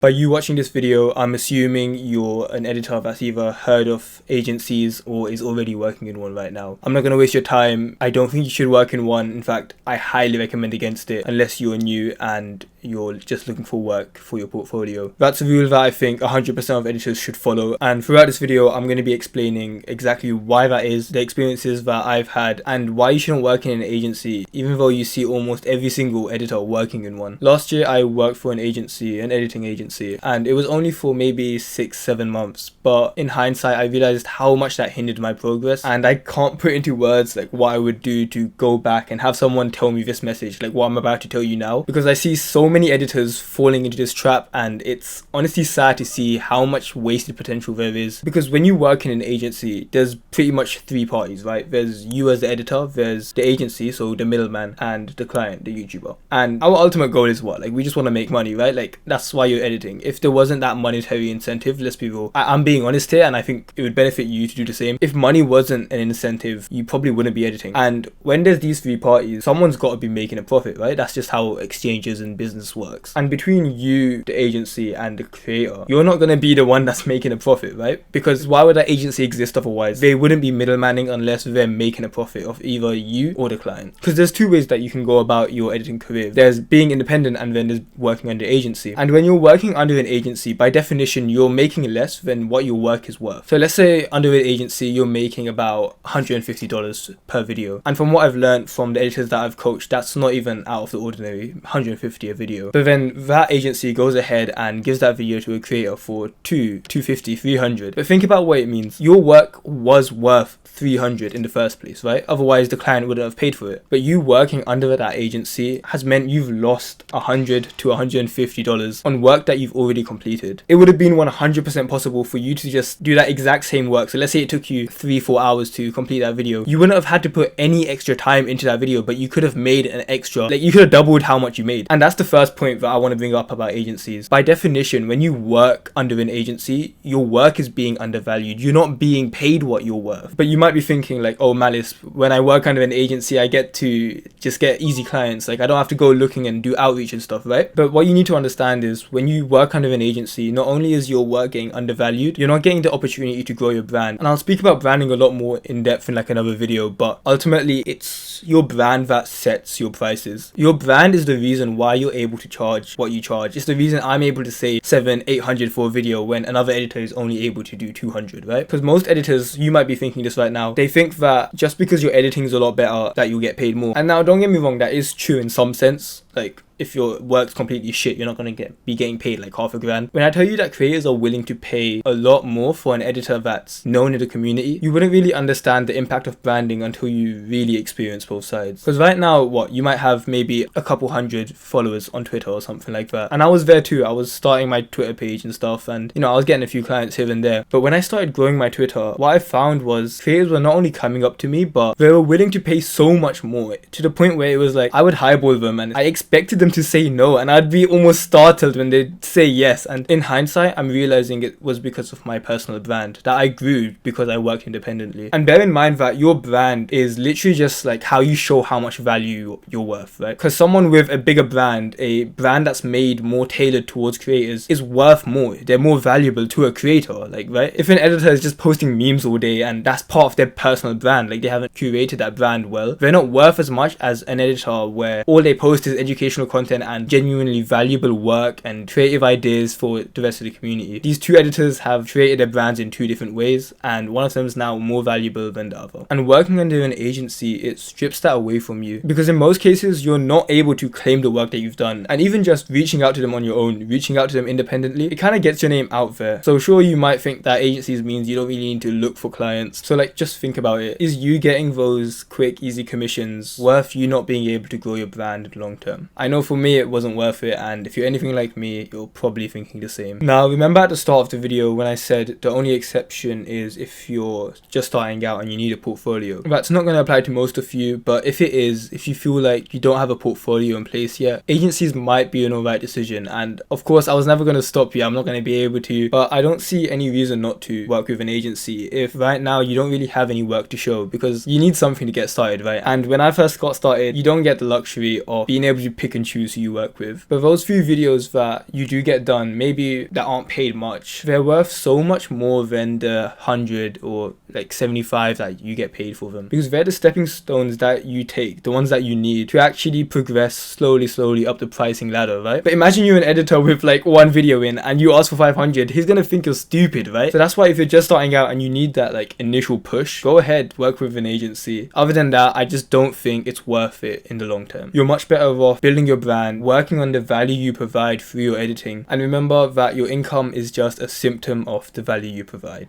By you watching this video, I'm assuming you're an editor that's either heard of agencies or is already working in one right now. I'm not going to waste your time. I don't think you should work in one. In fact, I highly recommend against it unless you're new and you're just looking for work for your portfolio. That's a rule that I think 100% of editors should follow, and throughout this video I'm going to be explaining exactly why that is, the experiences that I've had, and why you shouldn't work in an agency even though you see almost every single editor working in one. Last year I worked for an agency, an editing agency, and it was only for maybe 6-7 months, but in hindsight I realized how much that hindered my progress, and I can't put into words like what I would do to go back and have someone tell me this message, like what I'm about to tell you now, because I see so many editors falling into this trap, and it's honestly sad to see how much wasted potential there is. Because when you work in an agency, there's pretty much three parties, right? There's you as the editor, there's the agency, so the middleman, and the client, the YouTuber. And our ultimate goal is what? Like, we just want to make money, right? Like, that's why you're editing. If there wasn't that monetary incentive, let's be real, I'm being honest here, and I think it would benefit you to do the same. If money wasn't an incentive, you probably wouldn't be editing. And when there's these three parties, someone's got to be making a profit, right? That's just how exchanges and business works. And between you, the agency, and the creator, you're not going to be the one that's making a profit, right? Because why would that agency exist otherwise? They wouldn't be middlemaning unless they're making a profit of either you or the client. Because there's two ways that you can go about your editing career. There's being independent, and then there's working under agency. And when you're working under an agency, by definition you're making less than what your work is worth. So let's say under an agency you're making about $150 per video, and from what I've learned from the editors that I've coached, that's not even out of the ordinary, $150 a video. But then that agency goes ahead and gives that video to a creator for $250, $300. But think about what it means. Your work was worth $300 in the first place, right? Otherwise the client wouldn't have paid for it. But you working under that agency has meant you've lost $100 to $150 on work that you've already completed. It would have been 100% possible for you to just do that exact same work. So let's say it took you 3-4 hours to complete that video. You wouldn't have had to put any extra time into that video, but you could have made an extra, like you could have doubled how much you made. And that's the first point that I want to bring up about agencies. By definition, when you work under an agency, your work is being undervalued. You're not being paid what you're worth. But you might be thinking like, oh Malice, when I work under an agency I get to just get easy clients, like I don't have to go looking and do outreach and stuff, right? But what you need to understand is when you work under an agency, not only is your work getting undervalued, you're not getting the opportunity to grow your brand. And I'll speak about branding a lot more in depth in like another video, but ultimately it's your brand that sets your prices. Your brand is the reason why you're able to charge what you charge. It's the reason I'm able to say $700-800 for a video when another editor is only able to do $200, right? Because most editors, you might be thinking this right now, they think that just because your editing is a lot better that you'll get paid more. And now don't get me wrong, that is true in some sense. Like if your work's completely shit, you're not going to be getting paid like $500. When I tell you that creators are willing to pay a lot more for an editor that's known in the community, you wouldn't really understand the impact of branding until you really experience both sides. Because right now, what, you might have maybe a couple hundred followers on Twitter or something like that. And I was there too. I was starting my Twitter page and stuff, and you know, I was getting a few clients here and there. But when I started growing my Twitter, what I found was creators were not only coming up to me, but they were willing to pay so much more, to the point where it was like I would highball them and I expected them to say no, and I'd be almost startled when they'd say yes. And in hindsight, I'm realizing it was because of my personal brand that I grew because I worked independently. And bear in mind that your brand is literally just like how you show how much value you're worth, right? Because someone with a bigger brand, a brand that's made more tailored towards creators, is worth more. They're more valuable to a creator, like, right? If an editor is just posting memes all day and that's part of their personal brand, like they haven't curated that brand well, they're not worth as much as an editor where all they post is educational content and genuinely valuable work and creative ideas for the rest of the community. These two editors have created their brands in two different ways, and one of them is now more valuable than the other. And working under an agency, it strips that away from you, because in most cases you're not able to claim the work that you've done. And even just reaching out to them on your own, reaching out to them independently, it kind of gets your name out there. So sure, you might think that agencies means you don't really need to look for clients. So like, just think about it. Is you getting those quick, easy commissions worth you not being able to grow your brand long term? I know for me it wasn't worth it, and if you're anything like me, you're probably thinking the same. Now remember at the start of the video when I said the only exception is if you're just starting out and you need a portfolio. That's not going to apply to most of you, but if it is, if you feel like you don't have a portfolio in place yet, agencies might be an alright decision. And of course I was never going going to stop you. I'm not going to be able to, but I don't see any reason not to work with an agency if right now you don't really have any work to show, because you need something to get started, right? And when I first got started, you don't get the luxury of being able to pick and choose who you work with. But those few videos that you do get done, maybe that aren't paid much, they're worth so much more than the 100 or like 75 that you get paid for them, because they're the stepping stones that you take, the ones that you need to actually progress slowly up the pricing ladder, right? But imagine you're an editor with like one video in and you ask for 500, he's gonna think you're stupid, right? So that's why if you're just starting out and you need that like initial push, go ahead, work with an agency. Other than that, I just don't think it's worth it in the long term. You're much better off building your brand, working on the value you provide through your editing, and remember that your income is just a symptom of the value you provide.